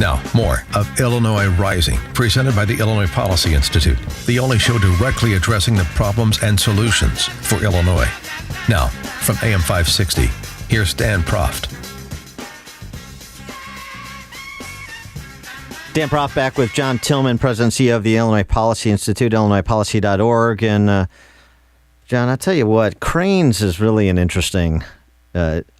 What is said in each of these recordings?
Now, more of Illinois Rising, presented by the Illinois Policy Institute, the only show directly addressing the problems and solutions for Illinois. Now, from AM 560, here's Dan Proft. Dan Proft back with John Tillman, President and CEO of the Illinois Policy Institute, illinoispolicy.org. And, John, I'll tell you what, Crain's is really an interesting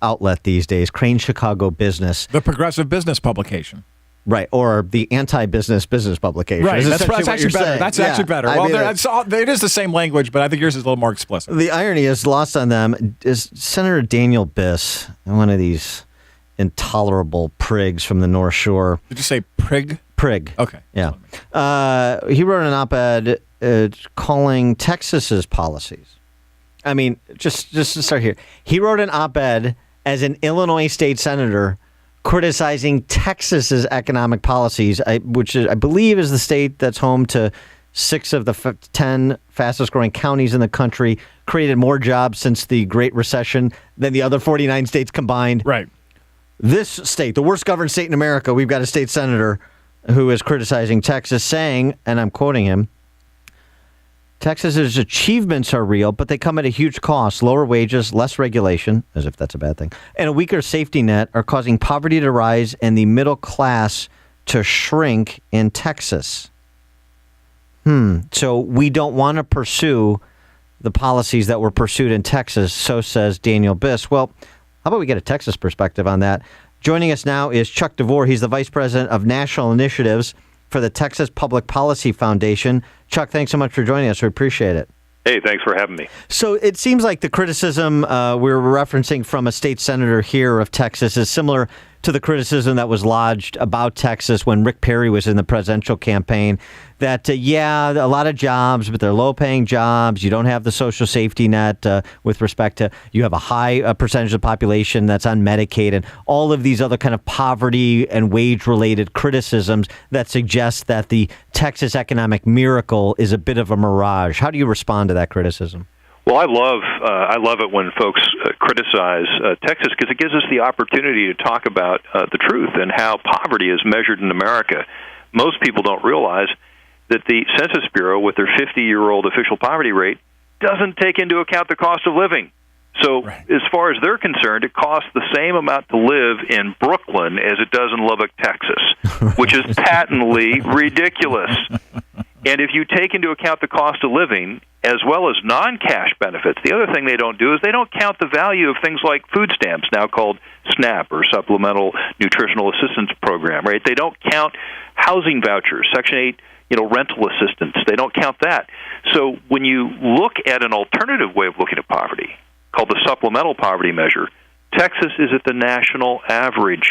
outlet these days. Crain Chicago Business. The progressive business publication. Right, or the anti-business publication. Right, that's actually better. That's actually better. I mean, it is the same language, but I think yours is a little more explicit. The irony is lost on them is Senator Daniel Biss, one of these intolerable prigs from the North Shore. Did you say prig? Prig. Okay. Yeah. He wrote an op-ed calling Texas's policies. I mean, just to start here, he wrote an op-ed as an Illinois state senator criticizing Texas's economic policies, which I believe is the state that's home to 6 of the 10 fastest growing counties in the country, created more jobs since the Great Recession than the other 49 states combined. Right. This state, the worst governed state in America, we've got a state senator who is criticizing Texas, saying, and I'm quoting him, Texas's achievements are real, but they come at a huge cost. Lower wages, less regulation, as if that's a bad thing, and a weaker safety net are causing poverty to rise and the middle class to shrink in Texas. So we don't want to pursue the policies that were pursued in Texas, so says Daniel Biss. Well, how about we get a Texas perspective on that? Joining us now is Chuck DeVore. He's the Vice President of National Initiatives for the Texas Public Policy Foundation. Chuck, thanks so much for joining us. We appreciate it. Hey, thanks for having me. So it seems like the criticism we're referencing from a state senator here of Texas is similar to the criticism that was lodged about Texas when Rick Perry was in the presidential campaign, that, a lot of jobs, but they're low-paying jobs. You don't have the social safety net with respect to, you have a high percentage of the population that's on Medicaid, and all of these other kind of poverty and wage-related criticisms that suggest that the Texas economic miracle is a bit of a mirage. How do you respond to that criticism? Well, I love it when folks criticize Texas, because it gives us the opportunity to talk about the truth and how poverty is measured in America. Most people don't realize that the Census Bureau, with their 50-year-old official poverty rate, doesn't take into account the cost of living. So as far as they're concerned, it costs the same amount to live in Brooklyn as it does in Lubbock, Texas, which is patently ridiculous. And if you take into account the cost of living, as well as non-cash benefits, the other thing they don't do is they don't count the value of things like food stamps, now called SNAP, or Supplemental Nutritional Assistance Program, right? They don't count housing vouchers, Section 8, rental assistance. They don't count that. So when you look at an alternative way of looking at poverty, called the supplemental poverty measure, Texas is at the national average.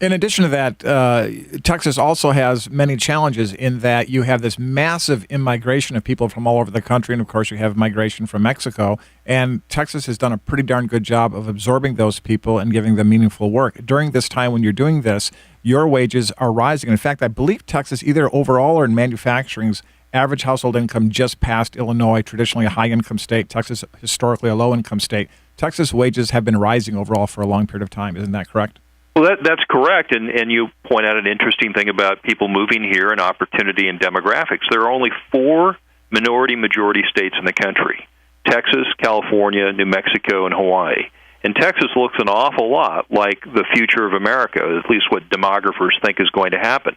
In addition to that, Texas also has many challenges in that you have this massive immigration of people from all over the country, and of course you have migration from Mexico, and Texas has done a pretty darn good job of absorbing those people and giving them meaningful work. During this time when you're doing this, your wages are rising. In fact, I believe Texas, either overall or in manufacturing's average household income just passed Illinois, traditionally a high-income state, Texas historically a low-income state. Texas wages have been rising overall for a long period of time. Isn't that correct? Well, that's correct, and you point out an interesting thing about people moving here and opportunity and demographics. There are only 4 minority-majority states in the country: Texas, California, New Mexico, and Hawaii. And Texas looks an awful lot like the future of America, at least what demographers think is going to happen.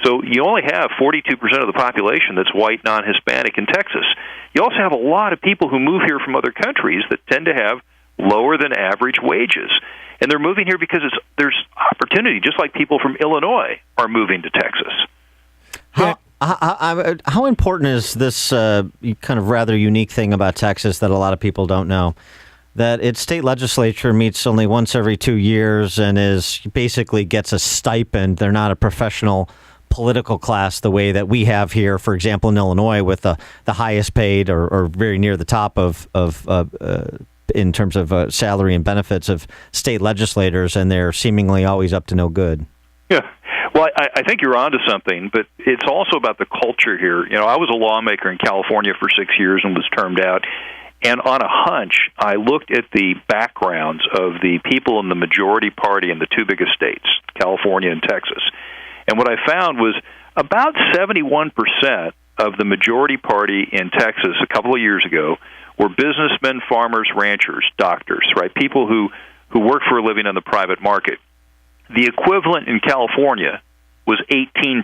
So you only have 42% of the population that's white, non-Hispanic in Texas. You also have a lot of people who move here from other countries that tend to have lower than average wages. And they're moving here because there's opportunity, just like people from Illinois are moving to Texas. How important is this kind of rather unique thing about Texas that a lot of people don't know? That its state legislature meets only once every 2 years and basically gets a stipend. They're not a professional political class the way that we have here, for example, in Illinois, with the highest paid or very near the top of in terms of salary and benefits of state legislators, and they're seemingly always up to no good. Yeah. Well, I think you're onto something, but it's also about the culture here. I was a lawmaker in California for 6 years and was termed out. And on a hunch, I looked at the backgrounds of the people in the majority party in the two biggest states, California and Texas. And what I found was about 71% of the majority party in Texas a couple of years ago were businessmen, farmers, ranchers, doctors, right? People who work for a living in the private market. The equivalent in California was 18%.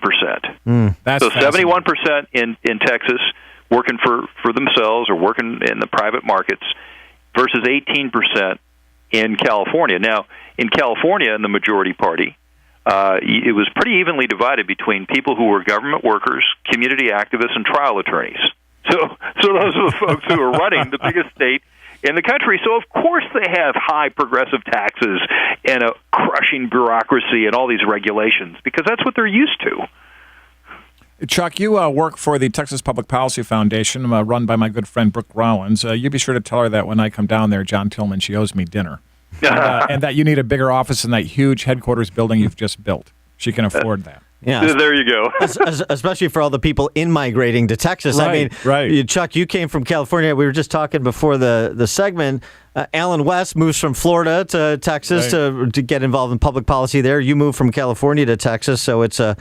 So 71% in Texas working for themselves or working in the private markets versus 18% in California. Now, in California, in the majority party, it was pretty evenly divided between people who were government workers, community activists, and trial attorneys. So those are the folks who are running the biggest state in the country. So, of course, they have high progressive taxes and a crushing bureaucracy and all these regulations because that's what they're used to. Chuck, you work for the Texas Public Policy Foundation, run by my good friend Brooke Rollins. You be sure to tell her that when I come down there, John Tillman, she owes me dinner. And that you need a bigger office in that huge headquarters building you've just built. She can afford that. Yeah, there you go. Especially for all the people in-migrating to Texas. Right, I mean, right. Chuck, you came from California. We were just talking before the segment. Alan West moves from Florida to Texas to get involved in public policy there. You moved from California to Texas, so it's a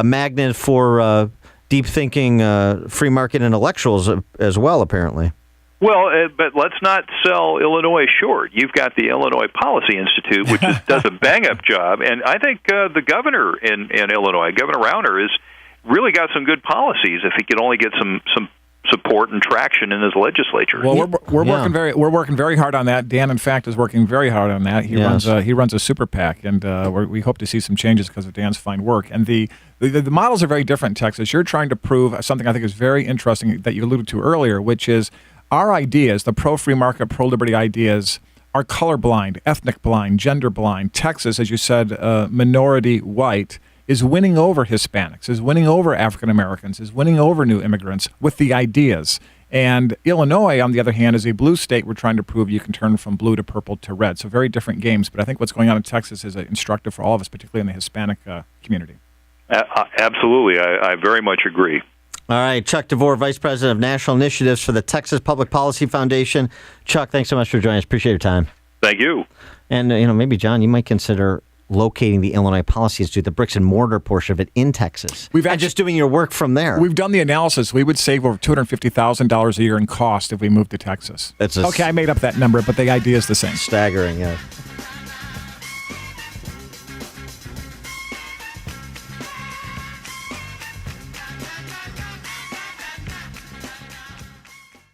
magnet for deep thinking, free market intellectuals as well, apparently. Well, but let's not sell Illinois short. You've got the Illinois Policy Institute, which does a bang-up job, and I think the governor in Illinois, Governor Rauner, has really got some good policies if he could only get some support and traction in his legislature. Well, we're working very hard on that. Dan, in fact, is working very hard on that. He runs a super PAC, and we hope to see some changes because of Dan's fine work. And the models are very different in Texas. You're trying to prove something I think is very interesting that you alluded to earlier, which is our ideas, the pro-free market, pro-liberty ideas, are colorblind, ethnic blind, gender blind. Texas, as you said, minority white, is winning over Hispanics, is winning over African Americans, is winning over new immigrants with the ideas. And Illinois, on the other hand, is a blue state. We're trying to prove you can turn from blue to purple to red. So very different games. But I think what's going on in Texas is instructive for all of us, particularly in the Hispanic community. Absolutely. I very much agree. All right, Chuck DeVore, Vice President of National Initiatives for the Texas Public Policy Foundation. Chuck, thanks so much for joining us. Appreciate your time. Thank you. And, maybe, John, you might consider locating the Illinois Policy Institute, the bricks and mortar portion of it in Texas. And just doing your work from there. We've done the analysis. We would save over $250,000 a year in cost if we moved to Texas. Okay, I made up that number, but the idea is the same. Staggering, yeah.